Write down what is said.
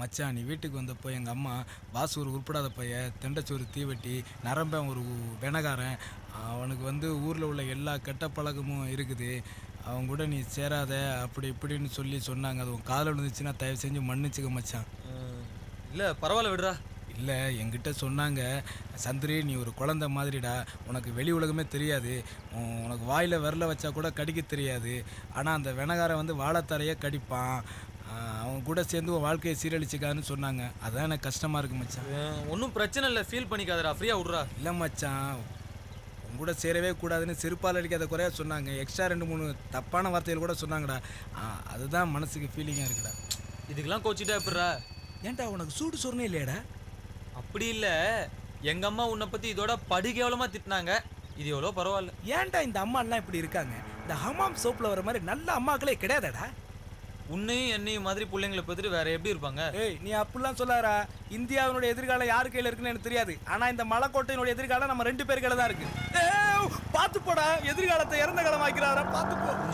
மச்சான் நீ வீட்டுக்கு வந்தப்போ எங்கள் அம்மா பாசு ஒரு உருப்படாத பையன் தெண்டச்சோறு தீவெட்டி நரம்பன் ஒரு வெனகாரன் அவனுக்கு வந்து ஊரில் உள்ள எல்லா கெட்ட பழக்கமும் இருக்குது அவங்க கூட நீ சேராத அப்படி இப்படின்னு சொல்லி சொன்னாங்க. அது உன் காதில் விழுந்துச்சுன்னா தயவு செஞ்சு மன்னிச்சுக்க மச்சான். இல்லை பரவாயில்ல விடுறா. இல்லை என்கிட்ட சொன்னாங்க, சந்திரி நீ ஒரு குழந்தை மாதிரிடா, உனக்கு வெளி உலகமே தெரியாது, உனக்கு வாயில் விரல வச்சா கூட கடிக்க தெரியாது, ஆனால் அந்த வெனகாரன் வந்து வாழைத்தாரையே கடிப்பான், அவன் கூட சேர்ந்து உன் வாழ்க்கையை சீரழிச்சிக்காதுன்னு சொன்னாங்க. அதான் எனக்கு கஷ்டமாக இருக்குது மச்சான். ஒன்றும் பிரச்சனை இல்லை, ஃபீல் பண்ணிக்காதடா, ஃப்ரீயாக விட்றா. இல்லை மச்சான், உன் கூட சேரவே கூடாதுன்னு செருப்பால் அடிக்காத குறையா சொன்னாங்க. எக்ஸ்ட்ரா 2-3 தப்பான வார்த்தைகள் கூட சொன்னாங்கடா. அதுதான் மனசுக்கு ஃபீலிங்காக இருக்குடா. இதுக்கெல்லாம் கோச்சிட்டா எப்படிறா? ஏன்டா உனக்கு சூடு சொன்னே இல்லையாடா? அப்படி இல்லை, எங்கள் அம்மா உன்னை பற்றி இதோட படுகேவலமாக திட்டினாங்க. இது எவ்வளோ பரவாயில்ல. ஏன்டா இந்த அம்மாலாம் இப்படி இருக்காங்க? இந்த ஹமாம் சோப்பில் வர மாதிரி நல்ல அம்மாக்களே கிடையாதாடா? உன்னையும் என்னையும் மாதிரி பிள்ளைங்களை பற்றிட்டு வேற எப்படி இருப்பாங்க? ஏய் நீ அப்படிலாம் சொல்லாரா. இந்தியாவினுடைய எதிர்காலம் யார் கையில் இருக்குன்னு எனக்கு தெரியாது, ஆனால் இந்த மலைக்கோட்டையினுடைய எதிர்காலம் நம்ம 2 பேர் கையில் தான் இருக்கு. பார்த்து போடா, எதிர்காலத்தை இறந்த காலம் ஆக்கிறாரா, பார்த்து போ.